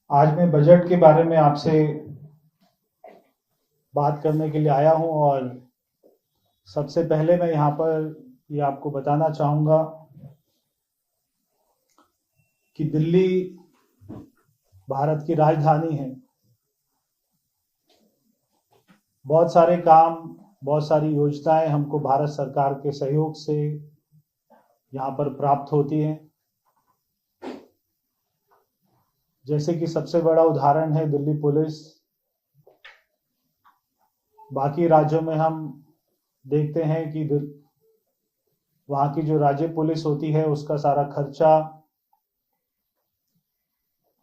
आज मैं बजट के बारे में आपसे बात करने के लिए आया हूं और सबसे पहले मैं यहाँ पर ये आपको बताना चाहूँगा कि दिल्ली भारत की राजधानी है। बहुत सारे काम, बहुत सारी योजनाएं हमको भारत सरकार के सहयोग से यहाँ पर प्राप्त होती हैं। जैसे कि सबसे बड़ा उदाहरण है दिल्ली पुलिस। बाकी राज्यों में हम देखते हैं कि वहाँ की जो राज्य पुलिस होती है उसका सारा खर्चा,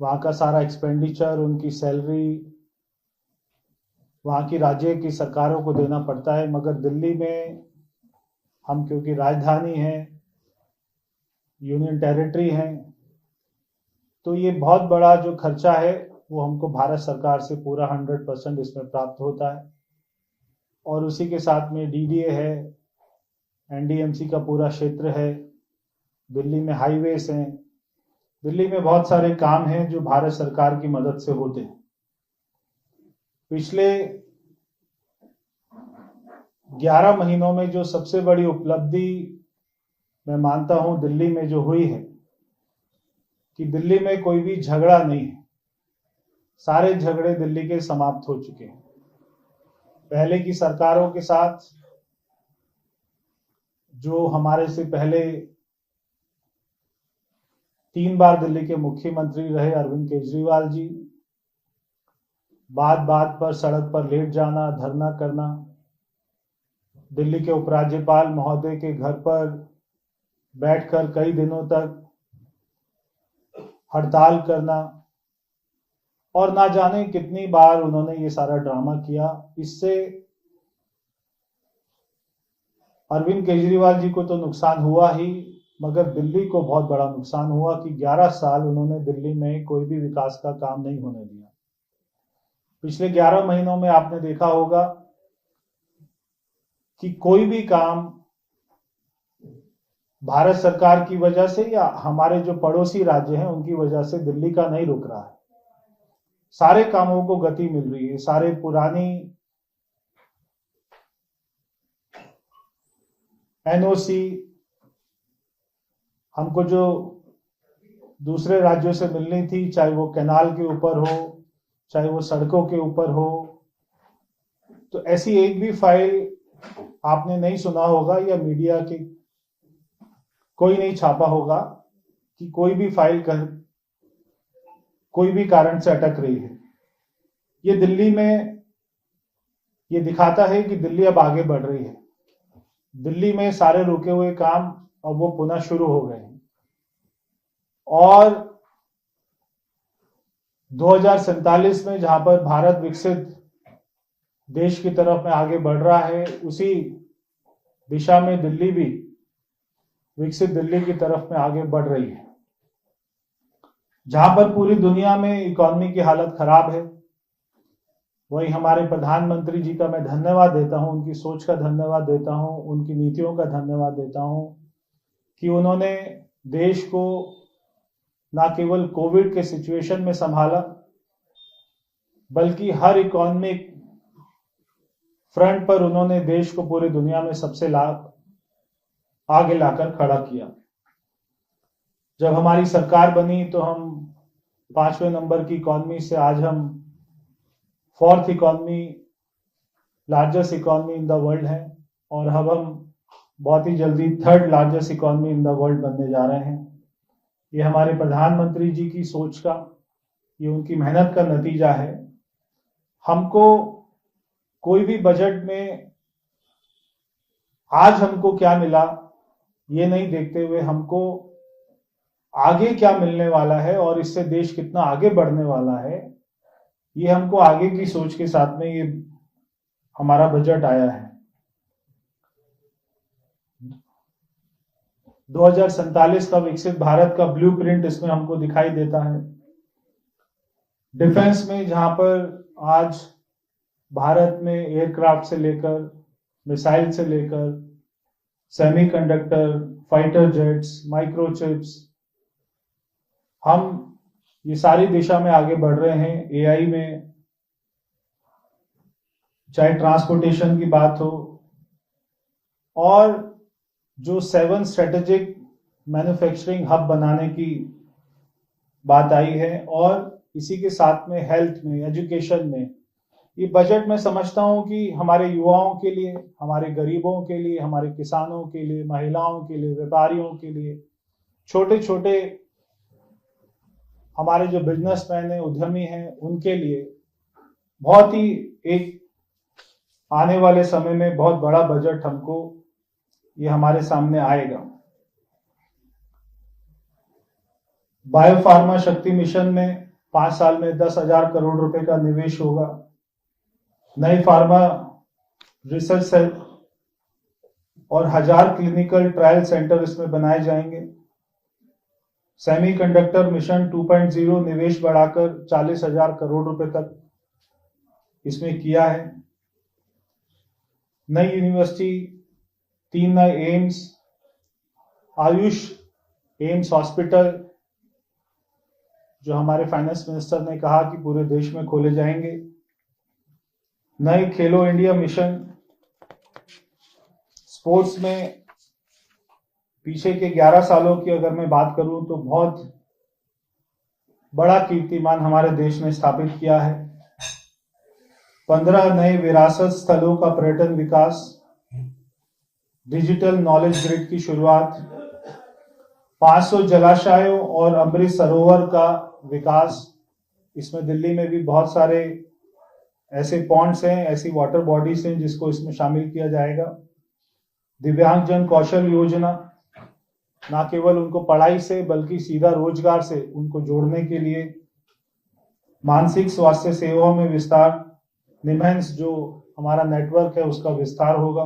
वहाँ का सारा एक्सपेंडिचर, उनकी सैलरी वहाँ की राज्य की सरकारों को देना पड़ता है। मगर दिल्ली में हम क्योंकि राजधानी है, यूनियन टेरिटरी है, तो ये बहुत बड़ा जो खर्चा है वो हमको भारत सरकार से पूरा 100% इसमें प्राप्त होता है। और उसी के साथ में डीडीए है, एनडीएमसी का पूरा क्षेत्र है, दिल्ली में हाईवेज हैं, दिल्ली में बहुत सारे काम हैं जो भारत सरकार की मदद से होते हैं। पिछले 11 महीनों में जो सबसे बड़ी उपलब्धि मैं मानता हूं दिल्ली में जो हुई है कि दिल्ली में कोई भी झगड़ा नहीं है। सारे झगड़े दिल्ली के समाप्त हो चुके हैं। पहले की सरकारों के साथ जो हमारे से पहले 3 बार दिल्ली के मुख्यमंत्री रहे अरविंद केजरीवाल जी, बात बात पर सड़क पर लेट जाना, धरना करना, दिल्ली के उपराज्यपाल महोदय के घर पर बैठकर कई दिनों तक हड़ताल करना, और ना जाने कितनी बार उन्होंने ये सारा ड्रामा किया। इससे अरविंद केजरीवाल जी को तो नुकसान हुआ ही, मगर दिल्ली को बहुत बड़ा नुकसान हुआ कि 11 साल उन्होंने दिल्ली में कोई भी विकास का काम नहीं होने दिया। पिछले 11 महीनों में आपने देखा होगा कि कोई भी काम भारत सरकार की वजह से या हमारे जो पड़ोसी राज्य हैं उनकी वजह से दिल्ली का नहीं रुक रहा है। सारे कामों को गति मिल रही है। सारे पुरानी एनओसी हमको जो दूसरे राज्यों से मिलनी थी, चाहे वो कैनाल के ऊपर हो, चाहे वो सड़कों के ऊपर हो, तो ऐसी एक भी फाइल आपने नहीं सुना होगा या मीडिया की कोई नहीं छापा होगा कि कोई भी फाइल कोई भी कारण से अटक रही है। ये दिल्ली में ये दिखाता है कि दिल्ली अब आगे बढ़ रही है। दिल्ली में सारे रुके हुए काम अब वो पुनः शुरू हो गए हैं। और 2047 में जहां पर भारत विकसित देश की तरफ में आगे बढ़ रहा है, उसी दिशा में दिल्ली भी विकसित दिल्ली की तरफ में आगे बढ़ रही है। जहां पर पूरी दुनिया में इकोनॉमी की हालत खराब है, वही हमारे प्रधानमंत्री जी का मैं धन्यवाद देता हूं, उनकी सोच का धन्यवाद देता हूं, उनकी नीतियों का धन्यवाद देता हूं कि उन्होंने देश को ना केवल कोविड के सिचुएशन में संभाला, बल्कि हर इकोनॉमिक फ्रंट पर उन्होंने देश को पूरी दुनिया में सबसे आगे लाकर खड़ा किया। जब हमारी सरकार बनी तो हम 5वें नंबर की इकोनॉमी से आज हम 4th economy, largest economy in the world है, और अब हम बहुत ही जल्दी 3rd largest economy in the world बनने जा रहे हैं। ये हमारे प्रधानमंत्री जी की सोच का, ये उनकी मेहनत का नतीजा है। हमको कोई भी बजट में आज हमको क्या मिला ये नहीं देखते हुए हमको आगे क्या मिलने वाला है और इससे देश कितना आगे बढ़ने वाला है, ये हमको आगे की सोच के साथ में ये हमारा बजट आया है। 2047 का विकसित भारत का ब्लूप्रिंट इसमें हमको दिखाई देता है। डिफेंस में जहां पर आज भारत में एयरक्राफ्ट से लेकर मिसाइल से लेकर सेमीकंडक्टर, फाइटर जेट्स, माइक्रोचिप्स, हम ये सारी दिशा में आगे बढ़ रहे हैं। एआई में चाहे ट्रांसपोर्टेशन की बात हो, और जो 7 स्ट्रेटेजिक मैन्युफैक्चरिंग हब बनाने की बात आई है, और इसी के साथ में हेल्थ में, एजुकेशन में, ये बजट मैं समझता हूं कि हमारे युवाओं के लिए, हमारे गरीबों के लिए, हमारे किसानों के लिए, महिलाओं के लिए, व्यापारियों के लिए, छोटे छोटे हमारे जो बिजनेसमैन हैं, उद्यमी हैं, उनके लिए बहुत ही एक आने वाले समय में बहुत बड़ा बजट हमको ये हमारे सामने आएगा। बायोफार्मा शक्ति मिशन में 5 साल में 10,000 करोड़ रुपए का निवेश होगा। नई फार्मा रिसर्च सेल और 1000 क्लिनिकल ट्रायल सेंटर इसमें बनाए जाएंगे। सेमीकंडक्टर मिशन 2.0 निवेश बढ़ाकर 40,000 करोड़ रुपए तक इसमें किया है। नई यूनिवर्सिटी, 3 नए एम्स, आयुष एम्स हॉस्पिटल जो हमारे फाइनेंस मिनिस्टर ने कहा कि पूरे देश में खोले जाएंगे। नई खेलो इंडिया मिशन, स्पोर्ट्स में पीछे के 11 सालों की अगर मैं बात करूं तो बहुत बड़ा कीर्तिमान हमारे देश ने स्थापित किया है। 15 नए विरासत स्थलों का पर्यटन विकास, डिजिटल नॉलेज ग्रिड की शुरुआत, 500 जलाशयों और अमृत सरोवर का विकास। इसमें दिल्ली में भी बहुत सारे ऐसे पॉन्ड्स हैं, ऐसी वाटर बॉडीज हैं जिसको इसमें शामिल किया जाएगा। दिव्यांगजन कौशल योजना, ना केवल उनको पढ़ाई से बल्कि सीधा रोजगार से उनको जोड़ने के लिए। मानसिक स्वास्थ्य सेवाओं में विस्तार, निम्स जो हमारा नेटवर्क है उसका विस्तार होगा।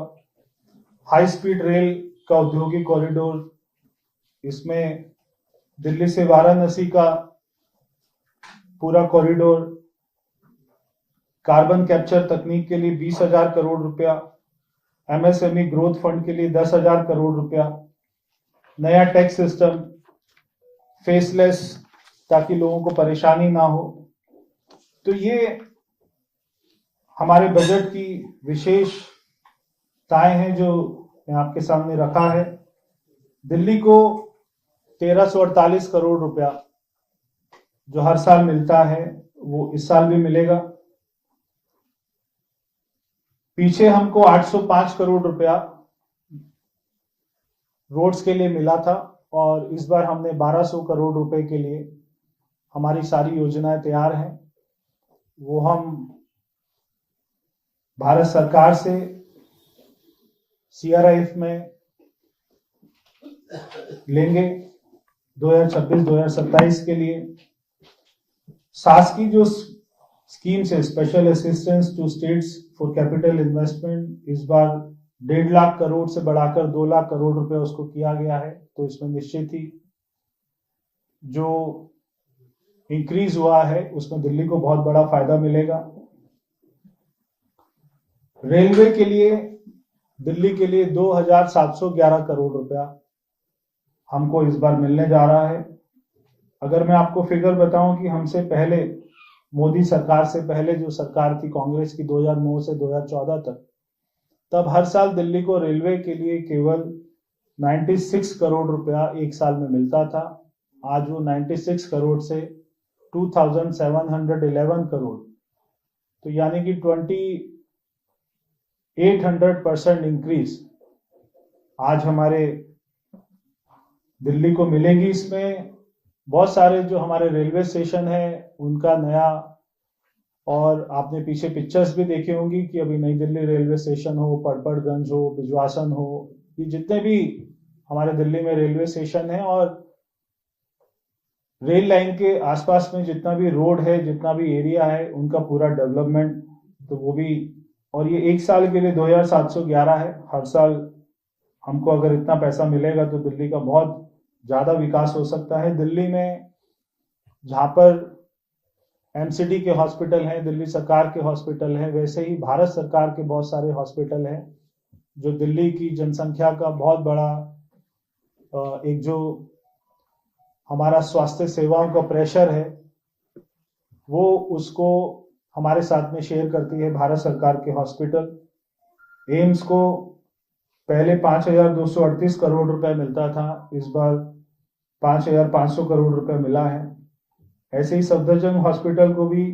हाई स्पीड रेल का औद्योगिक कॉरिडोर, इसमें दिल्ली से वाराणसी का पूरा कॉरिडोर। कार्बन कैप्चर तकनीक के लिए 20,000 करोड़ रुपया, एमएसएमई ग्रोथ फंड के लिए 10,000 करोड़ रुपया, नया टैक्स सिस्टम फेसलेस ताकि लोगों को परेशानी ना हो। तो ये हमारे बजट की विशेषताएं हैं जो मैं आपके सामने रखा है। दिल्ली को 1348 करोड़ रुपया जो हर साल मिलता है वो इस साल भी मिलेगा। पीछे हमको 805 करोड़ रुपया रोड्स के लिए मिला था, और इस बार हमने 1200 करोड़ रुपए के लिए हमारी सारी योजनाएं तैयार हैं। वो हम भारत सरकार से सीआरआईएफ में लेंगे 2026-2027 के लिए। सास की जो स्कीम्स है, special assistance to states for capital investment, इस बार 1.5 लाख करोड़ से बढ़ाकर 2 लाख करोड़ रुपए उसको किया गया है। तो इसमें निश्चित ही जो इंक्रीज हुआ है उसमें दिल्ली को बहुत बड़ा फायदा मिलेगा। रेलवे के लिए दिल्ली के लिए 2,711 करोड़ रुपया हमको इस बार मिलने जा रहा है। अगर मैं आपको फिगर बताऊं कि हमसे पहले, मोदी सरकार से पहले जो सरकार थी कांग्रेस की 2009 से 2014 तक, तब हर साल दिल्ली को रेलवे के लिए केवल 96 करोड़ रुपया एक साल में मिलता था। आज वो 96 करोड़ से 2,711 करोड़, तो यानी कि 2800% इंक्रीज आज हमारे दिल्ली को मिलेगी। इसमें बहुत सारे जो हमारे रेलवे स्टेशन है उनका नया, और आपने पीछे पिक्चर्स भी देखी होंगी कि अभी नई दिल्ली रेलवे स्टेशन हो, पड़पड़गंज हो, बिजवासन हो, ये जितने भी हमारे दिल्ली में रेलवे स्टेशन है और रेल लाइन के आसपास में जितना भी रोड है, जितना भी एरिया है, उनका पूरा डेवलपमेंट, तो वो भी। और ये एक साल के लिए 2,711 है। हर साल हमको अगर इतना पैसा मिलेगा तो दिल्ली का बहुत ज्यादा विकास हो सकता है। दिल्ली में जहां पर एमसीडी के हॉस्पिटल हैं, दिल्ली सरकार के हॉस्पिटल हैं, वैसे ही भारत सरकार के बहुत सारे हॉस्पिटल हैं जो दिल्ली की जनसंख्या का बहुत बड़ा एक जो हमारा स्वास्थ्य सेवाओं का प्रेशर है वो उसको हमारे साथ में शेयर करती है भारत सरकार के हॉस्पिटल। एम्स को पहले 5,238 करोड़ रुपए मिलता था, इस बार 5,500 करोड़ रुपए मिला है। ऐसे ही सफदरजंग हॉस्पिटल को भी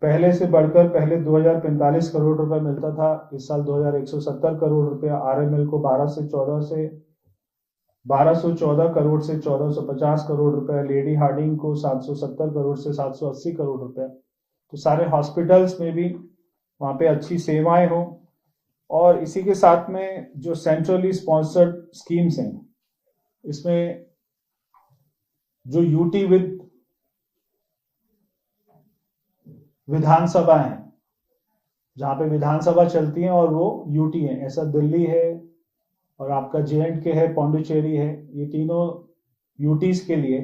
पहले से बढ़कर पहले 2,045 करोड़ रुपए मिलता था, इस साल 2,170 करोड़ रुपए। आरएमएल को 1214 करोड़ से 1,450 करोड़ रुपए। लेडी हार्डिंग को 770 करोड़ से 780 करोड़ रुपए। तो सारे हॉस्पिटल्स में भी वहां पे अच्छी सेवाएं हो। और इसी के साथ में जो सेंट्रली स्पॉन्सर्ड स्कीम्स हैं, इसमें जो यूटी विधानसभा है, जहां पे विधानसभा चलती है और वो यूटी है, ऐसा दिल्ली है और आपका JNK है, पौंडुचेरी है, ये तीनों यूटीज के लिए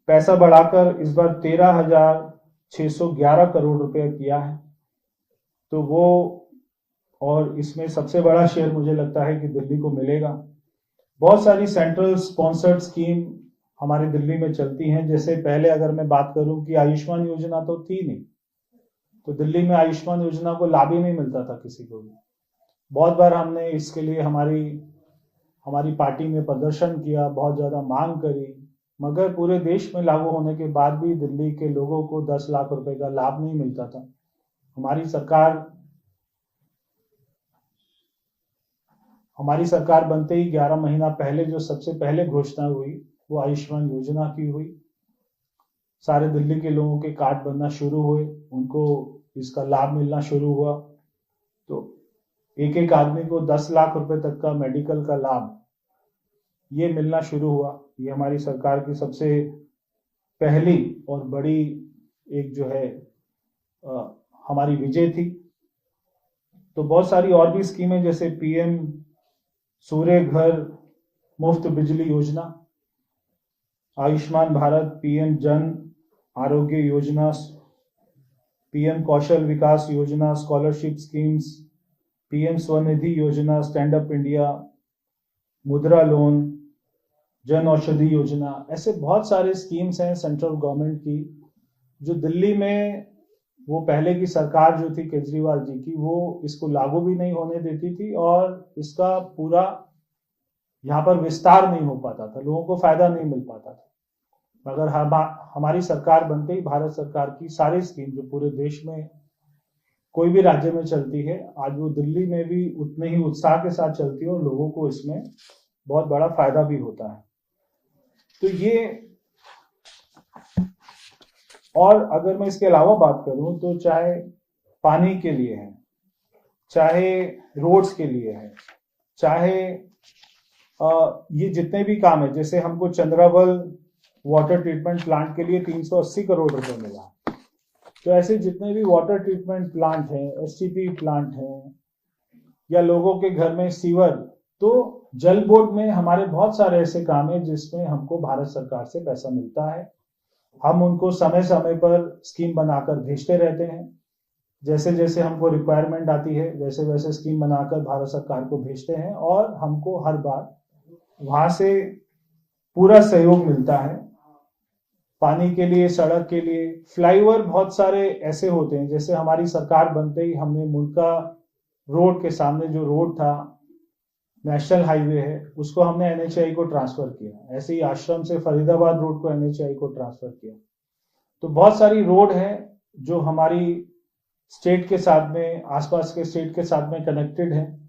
पैसा बढ़ाकर इस बार 13,611 करोड़ रुपए किया है। तो वो, और इसमें सबसे बड़ा शेयर मुझे लगता है कि दिल्ली को मिलेगा। बहुत सारी सेंट्रल स्पॉन्सर्ड स्कीम हमारी दिल्ली में चलती हैं। जैसे पहले अगर मैं बात करूं कि आयुष्मान योजना तो थी नहीं, तो दिल्ली में आयुष्मान योजना को लाभ ही नहीं मिलता था किसी को भी। बहुत बार हमने इसके लिए हमारी पार्टी ने प्रदर्शन किया, बहुत ज्यादा मांग करी, मगर पूरे देश में लागू होने के बाद भी दिल्ली के लोगों को 10 लाख रुपए का लाभ नहीं मिलता था। हमारी सरकार बनते ही 11 महीना पहले जो सबसे पहले घोषणा हुई वो आयुष्मान योजना की हुई। सारे दिल्ली के लोगों के कार्ड बनना शुरू हुए, उनको इसका लाभ मिलना शुरू हुआ। तो एक एक आदमी को 10 लाख रुपए तक का मेडिकल का लाभ ये मिलना शुरू हुआ। ये हमारी सरकार की सबसे पहली और बड़ी एक जो है हमारी विजय थी। तो बहुत सारी और भी स्कीमें, जैसे PM सूर्य घर मुफ्त बिजली योजना, आयुष्मान भारत, PM जन आरोग्य योजना, PM कौशल विकास योजना, स्कॉलरशिप स्कीम्स, PM स्वनिधि योजना, स्टैंड अप इंडिया, मुद्रा लोन, जन औषधि योजना, ऐसे बहुत सारे स्कीम्स हैं सेंट्रल गवर्नमेंट की जो दिल्ली में वो पहले की सरकार जो थी केजरीवाल जी की, वो इसको लागू भी नहीं होने देती थी और इसका पूरा यहाँ पर विस्तार नहीं हो पाता था, लोगों को फायदा नहीं मिल पाता था। मगर हमारी सरकार बनते ही भारत सरकार की सारी स्कीम जो पूरे देश में कोई भी राज्य में चलती है, आज वो दिल्ली में भी उतने ही उत्साह के साथ चलती है और लोगों को इसमें बहुत बड़ा फायदा भी होता है। तो ये, और अगर मैं इसके अलावा बात करूं तो चाहे पानी के लिए है, चाहे रोड्स के लिए है, चाहे ये जितने भी काम है, जैसे हमको चंद्रावल वाटर ट्रीटमेंट प्लांट के लिए 380 करोड़ रुपए मिला। तो ऐसे जितने भी वाटर ट्रीटमेंट प्लांट हैं, STP प्लांट हैं, या लोगों के घर में सीवर, तो जल बोर्ड में हमारे बहुत सारे ऐसे काम हैं जिसमें हमको भारत सरकार से पैसा मिलता है। हम उनको समय समय पर स्कीम बनाकर भेजते रहते हैं। जैसे जैसे हमको रिक्वायरमेंट आती है वैसे वैसे स्कीम बनाकर भारत सरकार को भेजते हैं और हमको हर बार वहां से पूरा सहयोग मिलता है। पानी के लिए, सड़क के लिए, फ्लाईओवर बहुत सारे ऐसे होते हैं। जैसे हमारी सरकार बनते ही हमने मुल्का रोड के सामने जो रोड था, नेशनल हाईवे है, उसको हमने NHAI को ट्रांसफर किया। ऐसे ही आश्रम से फरीदाबाद रोड को NHAI को ट्रांसफर किया। तो बहुत सारी रोड है जो हमारी स्टेट के साथ में, आसपास के स्टेट के साथ में कनेक्टेड है।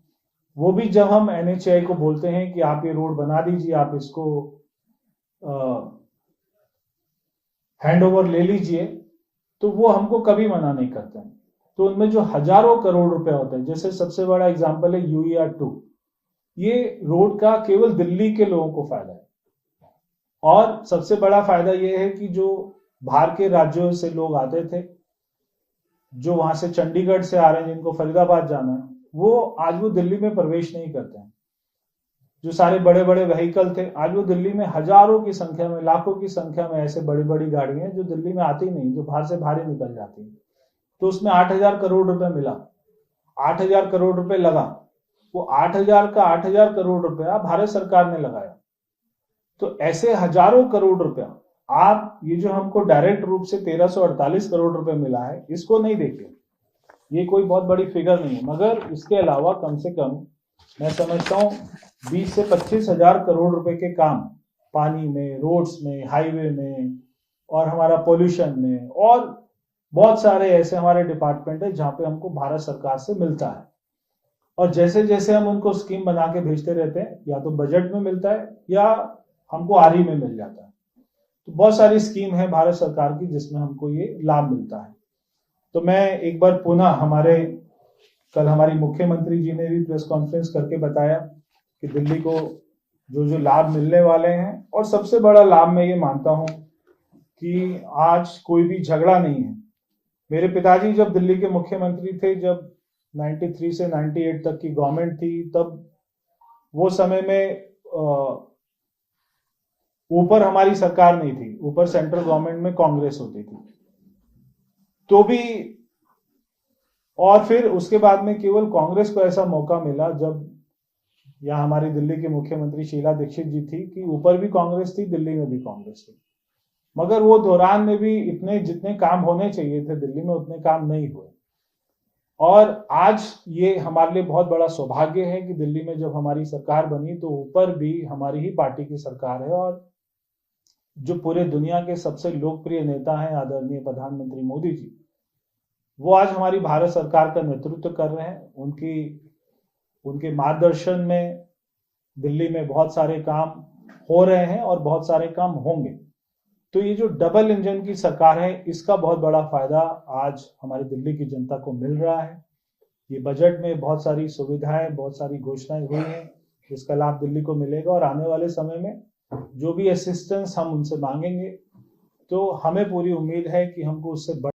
वो भी जब हम NHAI को बोलते हैं कि आप ये रोड बना दीजिए, आप इसको हैंड ओवर ले लीजिए, तो वो हमको कभी मना नहीं करते हैं। तो उनमें जो हजारों करोड़ रुपए होते हैं, जैसे सबसे बड़ा एग्जांपल है UER-2, ये रोड का केवल दिल्ली के लोगों को फायदा है। और सबसे बड़ा फायदा ये है कि जो बाहर के राज्यों से लोग आते थे, जो वहां से चंडीगढ़ से आ रहे हैं, जिनको फरीदाबाद जाना है, वो आज वो दिल्ली में प्रवेश नहीं करते हैं। जो सारे बड़े बड़े व्हीकल थे, आज वो दिल्ली में हजारों की संख्या में, लाखों की संख्या में ऐसे बड़ी बड़ी गाड़ियां जो दिल्ली में आती नहीं, जो बाहर से बाहर ही निकल जाती है। तो उसमें 8,000 करोड़ रुपए मिला, 8,000 करोड़ रुपए लगा। वो 8,000 का 8,000 करोड़ रुपया भारत सरकार ने लगाया। तो ऐसे हजारों करोड़ रुपया आप ये जो हमको डायरेक्ट रूप से 1348 करोड़ रुपए मिला है, इसको नहीं देखें, ये कोई बहुत बड़ी फिगर नहीं है, मगर इसके अलावा कम से कम मैं समझता हूँ 20 से 25 हजार करोड़ रुपए के काम पानी में, रोड्स में, हाईवे में और हमारा पोल्यूशन में और बहुत सारे ऐसे हमारे डिपार्टमेंट है जहां पे हमको भारत सरकार से मिलता है। और जैसे जैसे हम उनको स्कीम बना के भेजते रहते हैं, या तो बजट में मिलता है या हमको आरई में मिल जाता है। तो बहुत सारी स्कीम है भारत सरकार की जिसमें हमको ये लाभ मिलता है। तो मैं एक बार पुनः कल हमारी मुख्यमंत्री जी ने भी प्रेस कॉन्फ्रेंस करके बताया कि दिल्ली को जो जो लाभ मिलने वाले हैं, और सबसे बड़ा लाभ मैं ये मानता हूं कि आज कोई भी झगड़ा नहीं है। मेरे पिताजी जब दिल्ली के मुख्यमंत्री थे, जब 93 से 98 तक की गवर्नमेंट थी, तब वो समय में ऊपर हमारी सरकार नहीं थी, ऊपर सेंट्रल गवर्नमेंट में कांग्रेस होती थी। तो भी और फिर उसके बाद में केवल कांग्रेस को ऐसा मौका मिला जब यहाँ हमारी दिल्ली के मुख्यमंत्री शीला दीक्षित जी थी कि ऊपर भी कांग्रेस थी, दिल्ली में भी कांग्रेस थी, मगर वो दौरान में भी इतने जितने काम होने चाहिए थे दिल्ली में उतने काम नहीं हुए। और आज ये हमारे लिए बहुत बड़ा सौभाग्य है कि दिल्ली में जब हमारी सरकार बनी तो ऊपर भी हमारी ही पार्टी की सरकार है, और जो पूरे दुनिया के सबसे लोकप्रिय नेता हैं आदरणीय प्रधानमंत्री मोदी जी, वो आज हमारी भारत सरकार का नेतृत्व कर रहे हैं। उनके मार्गदर्शन में दिल्ली में बहुत सारे काम हो रहे हैं और बहुत सारे काम होंगे। तो ये जो डबल इंजन की सरकार है, इसका बहुत बड़ा फायदा आज हमारी दिल्ली की जनता को मिल रहा है। ये बजट में बहुत सारी सुविधाएं, बहुत सारी घोषणाएं हुई हैं, जिसका लाभ दिल्ली को मिलेगा। और आने वाले समय में जो भी असिस्टेंस हम उनसे मांगेंगे, तो हमें पूरी उम्मीद है कि हमको उससे